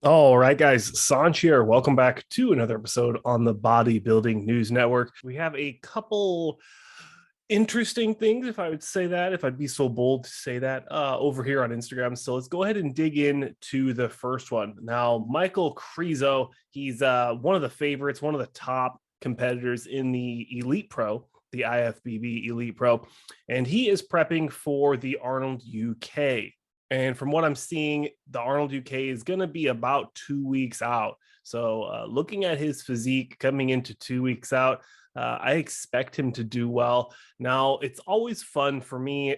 All right, guys, Sanch here. Welcome back to another episode on the Bodybuilding News Network. We have a couple interesting things, if I would say that, if I'd be so bold to say that, over here on Instagram. So let's go ahead and dig into the first one. Now, Michal Krizo, he's one of the favorites, one of the top competitors in the Elite Pro, the IFBB Elite Pro, and he is prepping for the Arnold UK. And from what I'm seeing, the Arnold UK is going to be about 2 weeks out. So looking at his physique coming into 2 weeks out, I expect him to do well. Now, it's always fun for me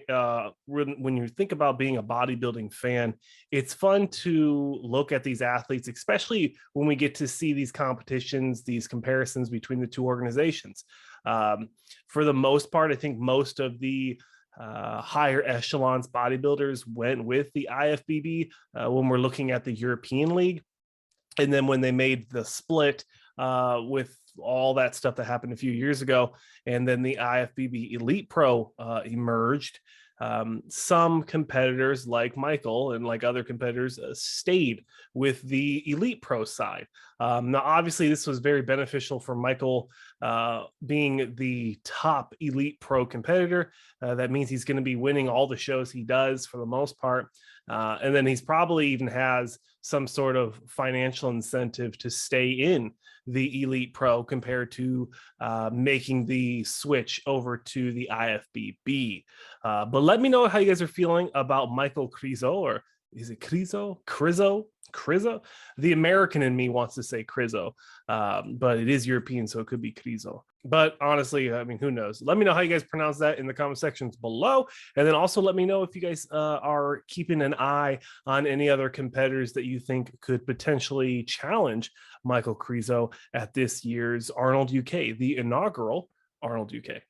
when you think about being a bodybuilding fan. It's fun to look at these athletes, especially when we get to see these competitions, these comparisons between the two organizations. Um, for the most part, I think most of the higher echelons bodybuilders went with the IFBB when we're looking at the European League. And then when they made the split with all that stuff that happened a few years ago, and then the IFBB Elite Pro emerged, some competitors like Michal and like other competitors stayed with the Elite Pro side. Now, obviously, this was very beneficial for Michal being the top Elite Pro competitor. That means he's going to be winning all the shows he does for the most part. And then he's probably even has some sort of financial incentive to stay in the Elite Pro compared to making the switch over to the IFBB. But let me know how you guys are feeling about Michal Krizo, or is it Krizo? The American in me wants to say Creszo, but it is European, so it could be Krizo. But honestly, I mean, who knows? Let me know how you guys pronounce that in the comment sections below. And then also let me know if you guys are keeping an eye on any other competitors that you think could potentially challenge Michal Krizo at this year's Arnold UK, the inaugural Arnold UK.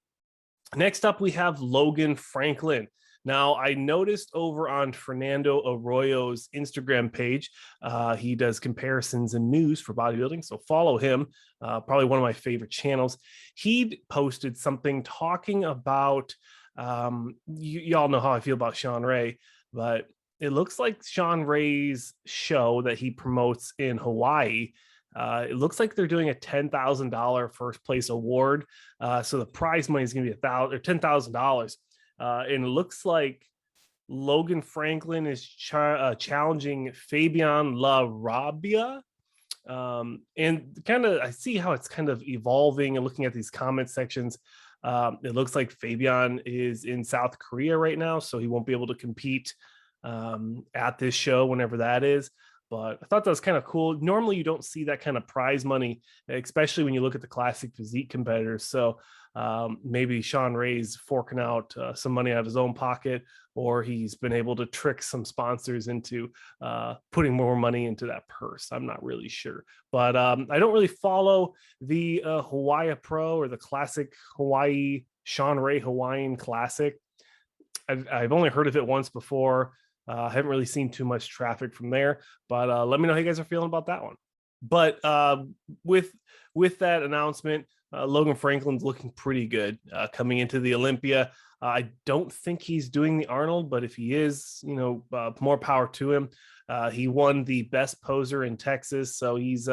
Next up, we have Logan Franklin. Now, I noticed over on Fernando Arroyo's Instagram page, he does comparisons and news for bodybuilding, so follow him. Probably one of my favorite channels. He posted something talking about, y'all know how I feel about Sean Ray, but it looks like Sean Ray's show that he promotes in Hawaii. It looks like they're doing a $10,000 first place award. So the prize money is going to be $10,000. And it looks like Logan Franklin is challenging Fabian La Rabia. And kind of, I see how it's kind of evolving and looking at these comment sections. It looks like Fabian is in South Korea right now, so he won't be able to compete at this show whenever that is. But I thought that was kind of cool. Normally, you don't see that kind of prize money, especially when you look at the classic physique competitors. So maybe Sean Ray's forking out some money out of his own pocket, or he's been able to trick some sponsors into putting more money into that purse. I'm not really sure. But I don't really follow the Hawaii Pro or the classic Hawaii Sean Ray Hawaiian Classic. I've only heard of it once before. I haven't really seen too much traffic from there, but let me know how you guys are feeling about that one. But with that announcement, Logan Franklin's looking pretty good coming into the Olympia. I don't think he's doing the Arnold, but if he is, more power to him. He won the best poser in Texas, so he's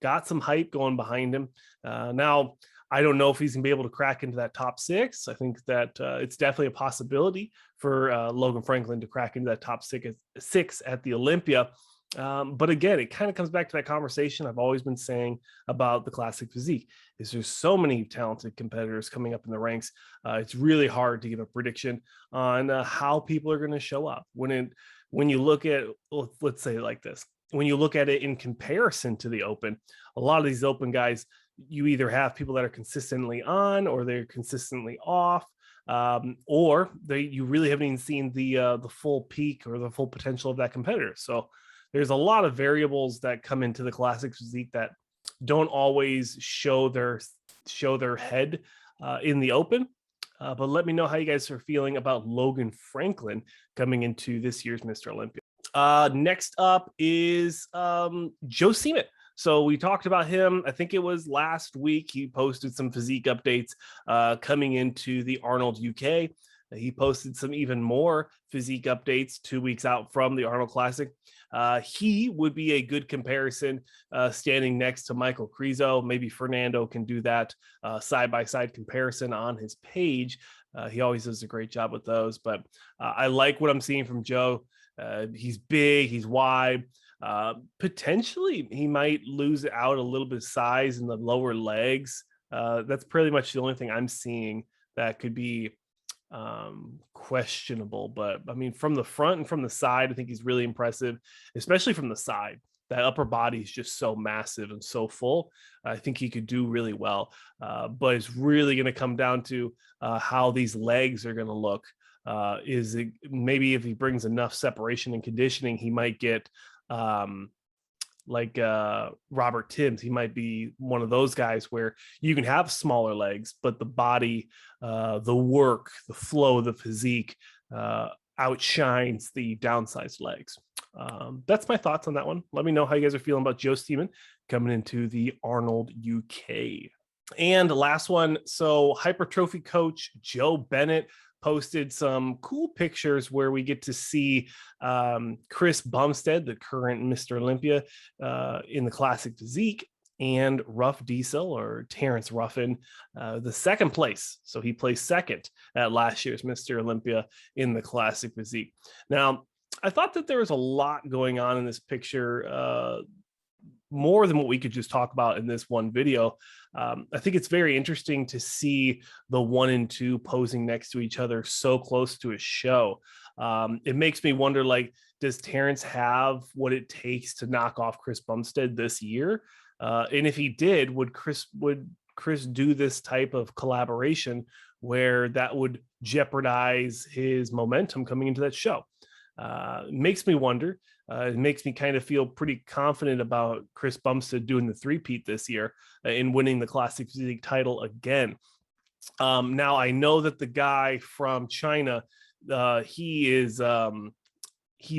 got some hype going behind him. Now, I don't know if he's going to be able to crack into that top six. I think that it's definitely a possibility for Logan Franklin to crack into that top six at the Olympia. But again, it kind of comes back to that conversation I've always been saying about the classic physique. Is there's so many talented competitors coming up in the ranks. It's really hard to give a prediction on how people are going to show up when you look at, let's say it like this. When you look at it in comparison to the Open, a lot of these Open guys, you either have people that are consistently on or they're consistently off, or you really haven't even seen the full peak or the full potential of that competitor. So there's a lot of variables that come into the classic physique that don't always show their head in the Open. But let me know how you guys are feeling about Logan Franklin coming into this year's Mr. Olympia. Next up is Joe Seaman. So we talked about him. I think it was last week. He posted some physique updates coming into the Arnold UK. He posted some even more physique updates 2 weeks out from the Arnold Classic. He would be a good comparison, standing next to Michal Krizo. Maybe Fernando can do that side-by-side comparison on his page. He always does a great job with those, but I like what I'm seeing from Joe. He's big, he's wide. Potentially, he might lose out a little bit of size in the lower legs. That's pretty much the only thing I'm seeing that could be questionable. But I mean, from the front and from the side, I think he's really impressive, especially from the side. That upper body is just so massive and so full. I think he could do really well. But it's really going to come down to how these legs are going to look. Is it, maybe if he brings enough separation and conditioning, he might get like Robert Timms. He might be one of those guys where you can have smaller legs, but the body, the work, the flow, the physique outshines the downsized legs. That's my thoughts on that one. Let me know how you guys are feeling about Joe Seaman coming into the Arnold UK. And last one, so hypertrophy coach Joe Bennett posted some cool pictures where we get to see Chris Bumstead, the current Mr. Olympia, in the classic physique, and Ruff Diesel, or Terrence Ruffin, the second place. So he placed second at last year's Mr. Olympia in the classic physique. Now, I thought that there was a lot going on in this picture, more than what we could just talk about in this one video. I think it's very interesting to see the 1 and 2 posing next to each other so close to a show. It makes me wonder, like, does Terrence have what it takes to knock off Chris Bumstead this year? And if he did, would Chris do this type of collaboration where that would jeopardize his momentum coming into that show? It makes me wonder. It makes me kind of feel pretty confident about Chris Bumstead doing the three-peat this year and winning the classic physique title again. Now, I know that the guy from China, he's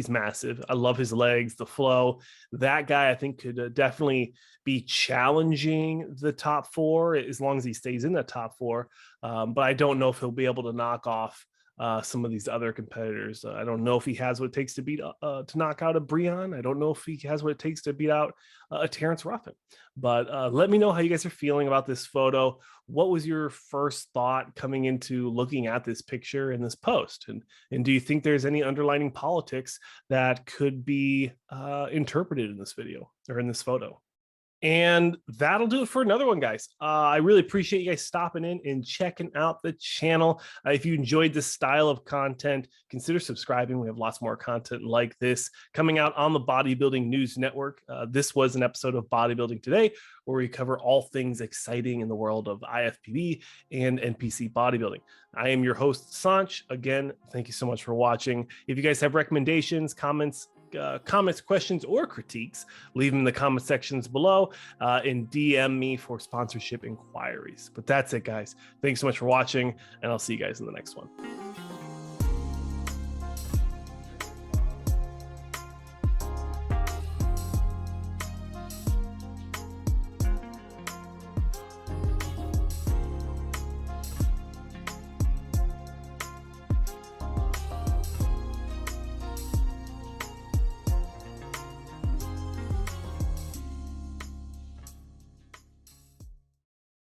massive. I love his legs, the flow. That guy, I think, could definitely be challenging the top 4 as long as he stays in the top 4. But I don't know if he'll be able to knock off some of these other competitors. I don't know if he has what it takes to knock out a Breon. I don't know if he has what it takes to beat out a Terrence Ruffin. But let me know how you guys are feeling about this photo. What was your first thought coming into looking at this picture in this post? And do you think there's any underlying politics that could be interpreted in this video or in this photo? And that'll do it for another one, guys. I really appreciate you guys stopping in and checking out the channel. If you enjoyed this style of content, consider subscribing. We have lots more content like this coming out on the Bodybuilding News Network. This was an episode of Bodybuilding Today, where we cover all things exciting in the world of IFBB and NPC bodybuilding. I am your host, Sanch. Again, thank you so much for watching. If you guys have recommendations, comments, questions, or critiques, leave them in the comment sections below, and DM me for sponsorship inquiries. But that's it, guys. Thanks so much for watching, and I'll see you guys in the next one.